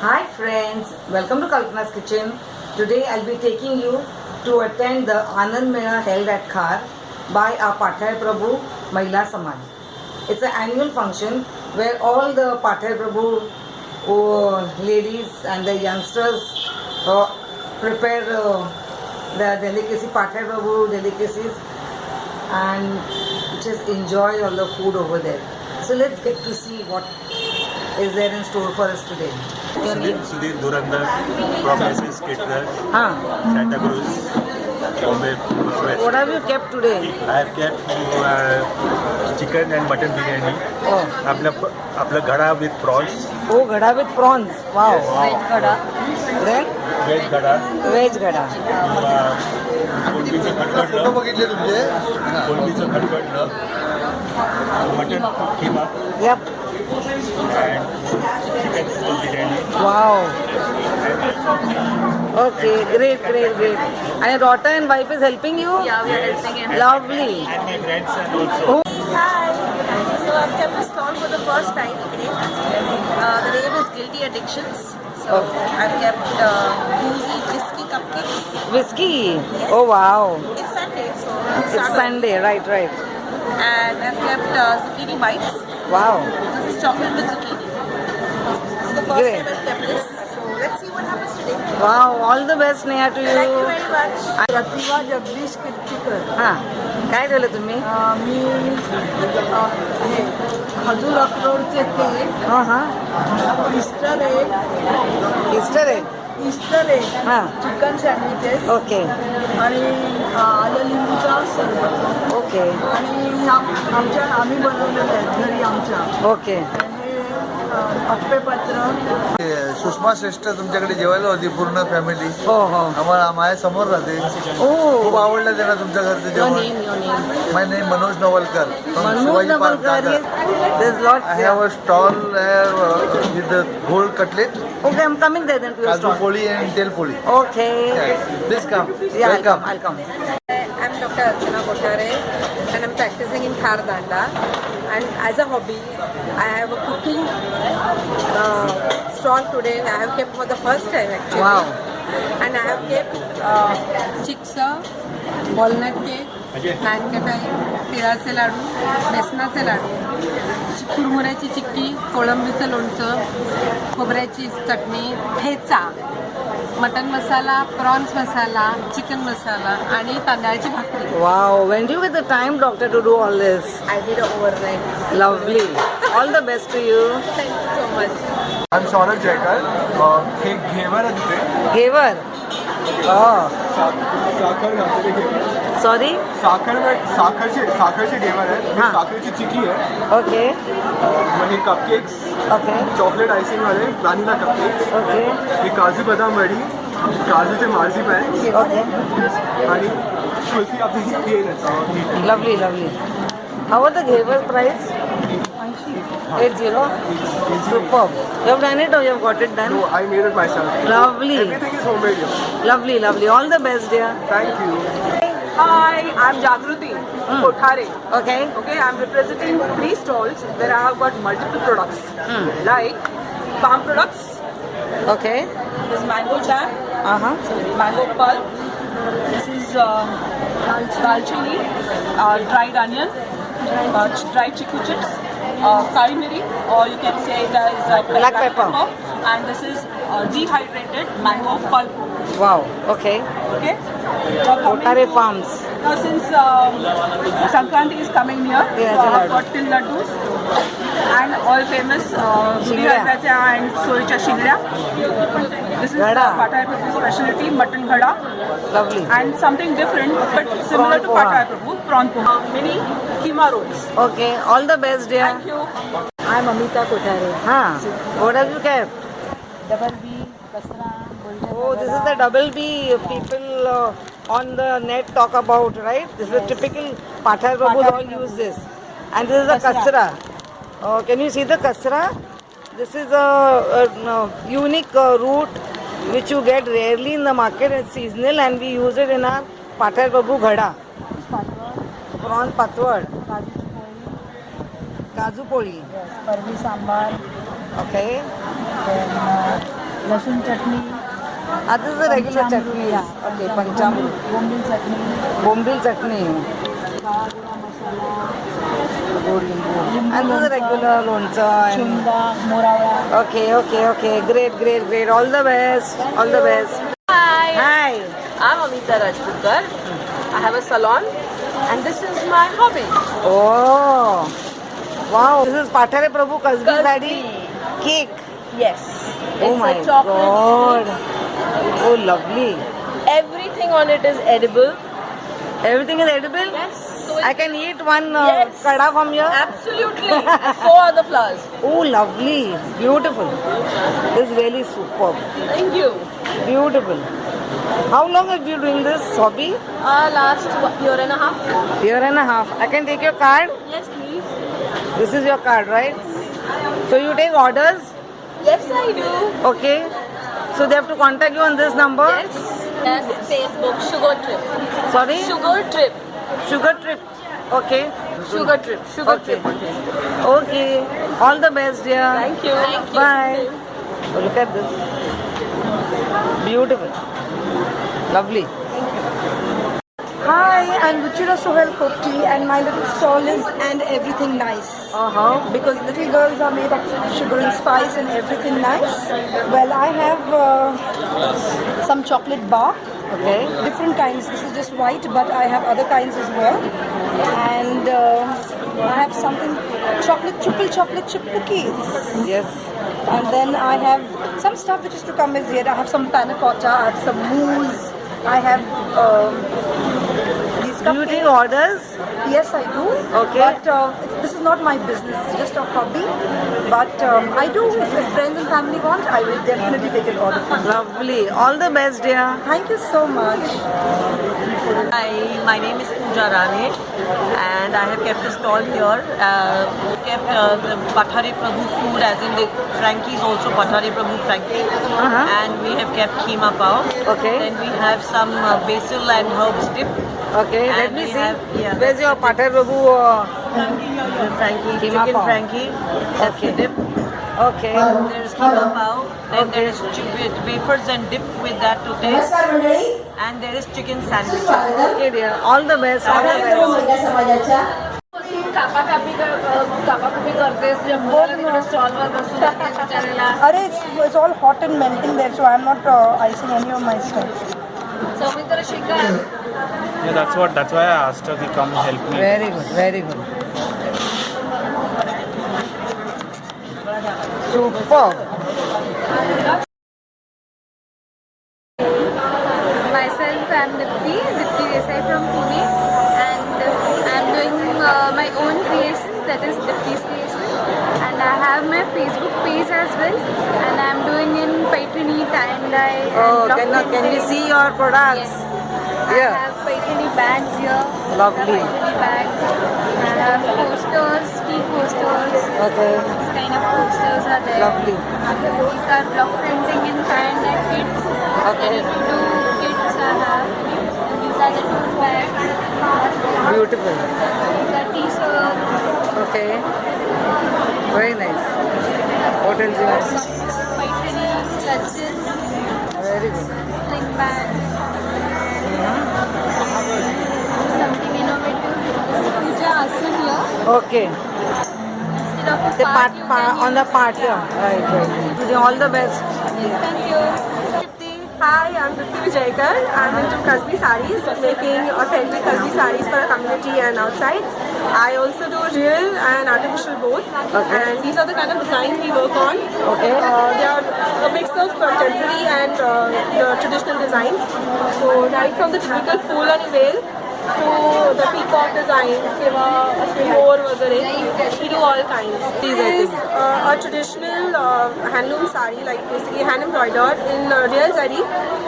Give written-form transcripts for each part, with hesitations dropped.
Hi friends, welcome to Kalpana's Kitchen. Today I'll be taking you to attend the Anand Mela held at Khar by our Pathai Prabhu Mahila Samaj. It's an annual function where all the Pathai Prabhu ladies and the youngsters prepare the delicacy, Pathai Prabhu delicacies, and just enjoy all the food over there. So let's get to see what is there in store for us today. Your name? Sudhir Durandar from SS Caterer, Huh. Santa Cruz, Bombay. What have you kept today? I have kept chicken and mutton biryani. Oh, आपला घड़ा with prawns. oh, gada with prawns. Wow. Veg gada. Then Veg घड़ा. veg gada. कोलंबीचं खडखडलं. कोलंबीचं खडखडलं. Mutton keema Yep. and chicken biryani. Wow. Okay, great. And your daughter and wife is helping you? Yeah, we are helping him. Lovely. And my grandson also. Hi. So I've kept a stall for the first time today. The name is Guilty Addictions. So I've kept boozy whiskey cupcakes. Whiskey. Oh wow. It's Sunday, so It's Sunday, right. And I've kept zucchini bites. Wow. This is chocolate with zucchini. This is the first Great. time I've kept this. So let's see what happens today. Wow. All the best, Neha, to Thank you you. very much. Pratibha Jagdish Kirtikar. हां. काय ठेवलं तुम्ही? मी हे खजूर अक्रोडचे cake, हां. Easter egg, Easter egg. हां. Chicken sandwiches okay. आणि आलं लिंबूचा सरबत. ओके. आणि आम्ही बनवलेले आहेत घरी आमच्या. ओके. हे अप्पेपत्र. सुषमा श्रेष्ठ तुमच्याकडे जेवायला होती पूर्ण फॅमिली. हो. आम्हाला माझ्या समोर राहते. खूप ओ. आवडलं त्यांना तुमच्या घरचं Your जेवण. name. My name Manoj Navalkar from Manoj Shivaji park, Navalkar. Dadar. There's lots. I have a stall with the whole cutlet, Okay, I'm coming there then to your काजू stall. पोळी and तेल पोळी. Okay. Please come. Yeah, Welcome. I'll come. I'm Dr. Archana Kotare and I'm practicing in Khar Danda. And as a hobby, I have a cooking stall today. I have kept for the first time actually. Wow. And I have kept चिक्स, walnut cake, nankhatai, तिळाचे लाडू, बेसनाचे लाडू, कुरमुऱ्याची चिक्की, कोळंबीचं लोणचं, खोबऱ्याची chutney, thecha, mutton masala, prawns masala, chicken masala आणि तांदळाची भाकरी. Wow. When do you get the time, doctor, to do all this? I did overnight. Lovely. All the best to you. Thank you so much. I'm Saurabh Jaikar. हे घेवर आहे तिथे Giver. Oh. साखर घातलेली घेवर. Sorry? साखरचे घेवर आहे. ही हां. साखरेची चिकी आहे. Okay. मग हे cupcakes Okay. Chocolate icing वाले vanilla cupcakes. Okay. हे काजू बदाम वडी, काजूचे मार्झिपॅन Okay. आणि कुल्फी आपली ही प्लेन आहे. Lovely. How are the giver price? 80. Superb. You have done it or you have got it done? No, I made it myself. Lovely. Everything is homemade here. Lovely. All the best, dear. Thank you. Hi, I'm Jagruti Kothare. Okay. Okay, I'm representing 3 stalls where I have got multiple products like farm products. Okay. This is mango jam, Uh-huh. mango pulp. This is dalchini, dried onion, dried chiku chips, kari miri, or you can say it as Black pepper. And this is dehydrated mango pulp. Wow. Okay. Okay. Now coming Kothare to- Farms. Now since Sankranti is coming near, Yeah, so I've laddu. got till laddus and all famous Gudi Shingda. Halwacha and soycha shingda. This is Ghada. Pathai Prabhu's specialty, mutton ghada, Lovely. and something different but similar Prawn to poha. Pathai Prabhu, prawn poha. Mini keema rolls. Okay. All the best, dear. Thank you. I'm Amita Kotare. Huh. What have you kept? Double B, Kasra, Golden. Oh, this is the double B people on the net talk about, right? This is a typical Pathai Prabhu all use this. And this is the kasra. Can you see the kasra? This is a unique root which you get rarely in the market. It's seasonal and we use it in our Pathai Prabhu ghada. Prawn patwad. Kaju poli. Parvi sambar. Okay. Then लसूण चटणी This is the regular chutney. Yeah. Okay, panchamru. Bombil chutney Bombil chutney. खडा मसाला Good limbu. And this is the regular loncha. And... चुंदा मोरावळा Okay. Great. All the best. All the best. Hi. I'm Amita Rajputgar. I have a salon and this is my hobby. Oh. Wow. This is Pathare Prabhu Kasbi Sari cake. Yes. Oh It's my a chocolate God. cake. Oh, lovely. Everything on it is edible. Everything is edible? Yes. So I can eat one Yes. kada from here? absolutely. And so are the flowers. Oh, lovely. Beautiful. This is really superb. Thank you. Beautiful. How long have you been doing this hobby? Last year and a half. Year and a half. I can take your card? Yes, please. This is your card, right? So you take orders? Yes, I do. Okay. So they have to contact you on this number? Yes, Facebook Sugar Trip. Sorry? Sugar Trip. Sugar trip. Okay. Sugar Trip. Sugar Okay. Trip. Okay. All the best, dear. Thank you. Bye. Oh, look at this. Beautiful. Lovely. Hi, I'm Ruchira Sohel Kopti and my little stall is And Everything Nice. Uh-huh. Because little girls are made of sugar and spice and everything nice. Well, I have some chocolate bar, Okay. different kinds. This is just white, but I have other kinds as well. And I have something triple chocolate chip cookies. Yes. And then I have some stuff which is to come as yet. I have some panna cotta, I have some mousse, I have these Do you take cupcakes. orders? Yes, I do. Okay. But this is not my business. It's just a hobby. But I do. If friends and family want, I will definitely take an order from them. Lovely. All the best, dear. Thank you so much. Hi, my name is Pooja Rane and I have kept a stall here. Kept the Pathare Prabhu food, as in the Frankie is also Pathare Prabhu Frankie. And we have kept keema pav. Okay. Then we have some basil and herbs dip. Okay, let And me we see. have- yeah. Where's your Pathare Prabhu? Frankie, Keema chicken pav. Frankie. That's Okay. the dip. Okay. There's keema pav. Then there is wafers and dip with that to taste. And there is chicken sandwich. Okay, dear. All the best. All the best. Arey, it's all hot and melting there, so I'm not icing any of my stuff. Yeah, that's why I asked her to come help me. Very good. Very good. Superb. Myself, I'm Dipti Desai from Pune, and I'm doing my own creation, that is Dipti's Creation, and I have my Facebook page as well, and I'm doing in Paitani, tie-and-dye, Oh, and block can we printing. see your products? Yes. Yeah. I have Paitani bags here. Lovely. I have Paitani bags. I have posters, key posters. Okay. This kind of posters are there. Lovely. These are block printing in tie-and-dye kits. Okay. Kits I have. These are the tote bags. Beautiful. These are t-shirts. Okay. Very nice. What else you have? Paitani clutches. Very good. Sling bags. Something innovative. This is Puja Asan here. Okay. Instead of a The part, you can on the use part, yeah. Right. All the best. Yes, thank you. Hi, I'm Dipti Vijayakar. I'm into Kasbi sarees, making authentic Kasbi sarees for our community and outside. I also do real and artificial both. Okay. And these are the kind of designs we work on. Okay. They are a mix of contemporary and the traditional designs. So right from the typical fool and veil to the peacock design, more we do all kinds. This is a traditional handloom sari, like basically hand embroidered in real zari,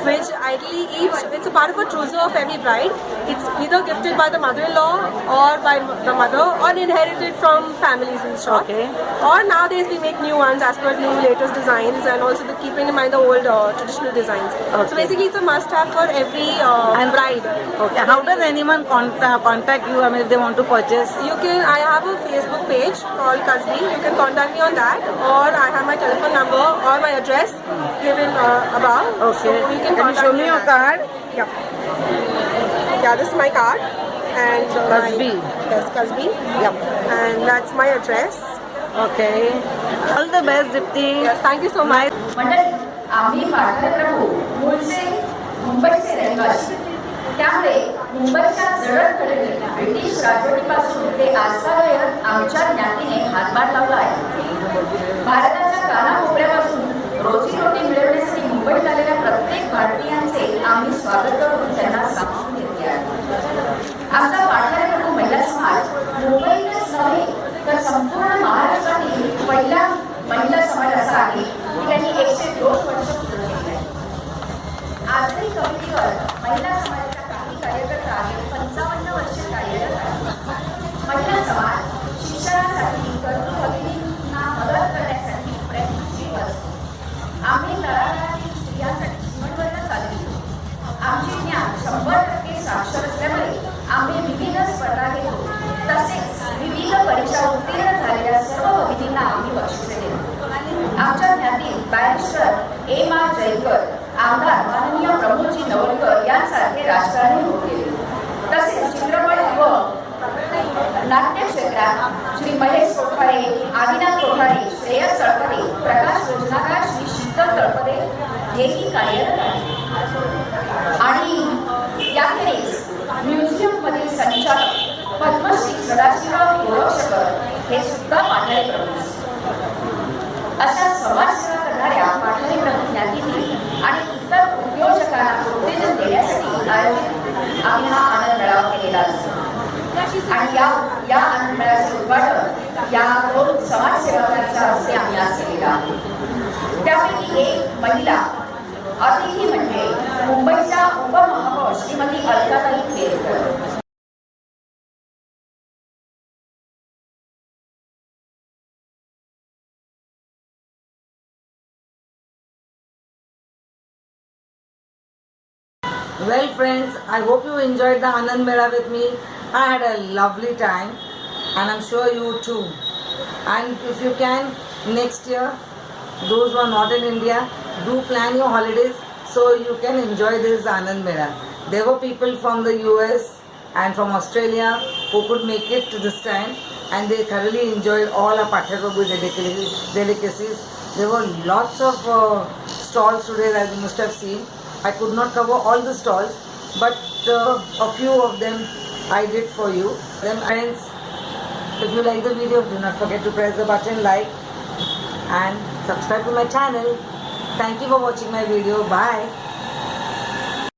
which ideally it's a part of a trousseau of every bride. It's either gifted by the mother-in-law or by the mother, or inherited from families in short. Okay. Or nowadays we make new ones as per new latest designs, and also keeping in mind the old traditional designs. Okay. So basically it's a must-have for every bride. Okay. How does anyone contact you? I mean, if they want to purchase. I have a Facebook page called Kasbi. You can contact me on that, or I have my telephone number or my address. given above. Okay. So you can Can you contact show me me your on that. card? Yeah, this is my card. And Kasbi. Yes, Kasbi. Yep. And that's my address. Okay. All the best, Dipti. Yes, thank you so much. मंडळी आम्ही पाठार प्रभू मूळचे मुंबईचे रहिवासी त्यामुळे मुंबईच्या जडणघडणी British राजवटीपासून ते आजतागायत आमच्या ज्ञातीने हातभार लावला आहे. भारताच्या कानाकोपऱ्यापासून रोजीरोटी मिळवण्यासाठी मुंबईत आलेल्या प्रत्येक भारतीयांचे आम्ही स्वागत करून त्यांना सामावून घेतले आहे. आमचा पाठार प्रभू महिला समाज मुंबईतच नव्हे तर संपूर्ण महाराष्ट्रातील पहिला महिला समाज असा आहे की त्यांनी 102 वर्ष पूर्ण केली आहे. आजही कमिटीवर महिला समाजाच्या काही कार्यकर्ता 55 वर्ष कार्यरत आहेत. महिला समाज शिक्षणासाठी गरजू भगिनींना मदत करण्यासाठी प्रयत्नशील असतो. आम्ही तळागाळातील स्त्रियांसाठी जीवनवर्ग चालवितो. आमचे ज्ञान 100% साक्षर असल्यामुळे आम्ही विविध स्पर्धा घेतो. तसेच विविध परीक्षा उत्तीर्ण झालेल्या सर्व भगिनींना आम्ही बक्षिसे देतो. आमच्या ज्ञातील बॅरिस्टर एम.आर. जयकर, आमदार माननीय प्रमोदजी नवलकर यांसारखे राजकारणी होते. तसेच चित्रपट व नाट्य क्षेत्रात श्री महेश कोठारे, आदिनाथ कोठारे, श्रेयस तळपदे, प्रकाश योजनाकार श्री शीतल तळपदे हेही कार्यरत आहेत. आणि याखेरीज म्युझियममधील संचालक पद्मश्री सदाशिवराव गोरक्षकर हे सुद्धा पाठारे प्रमुख. अशा समाजसेवा करणाऱ्या पाठारे प्रमुख ज्ञातींनी आणि इतर उद्योजकांना उत्तेजन देण्यासाठी आयोजित आम्ही हा आनंद मेळावा केलेला असतो. आणि या आनंद मेळाव्याचे उद्घाटन या 2 समाजसेवकांच्या हस्ते आम्ही आज केलेलं आहे. त्यापैकी एक महिला अतिथी म्हणजे मुंबईच्या उपमहापौर Shrimati अलकाताई Kerkar. Well friends, I hope you enjoyed the Anand Mela with me. I had a lovely time and I'm sure you too. And if you can, next year, those who are not in India, do plan your holidays so you can enjoy this Anand Mela. There were people from the US and from Australia who could make it to this time and they thoroughly enjoyed all our Pathar Prabhu delicacies. There were lots of stalls today that you must have seen. I could not cover all the stalls, but a few of them I did for you. Then friends, if you like the video, do not forget to press the button like and subscribe to my channel. Thank you for watching my video. Bye.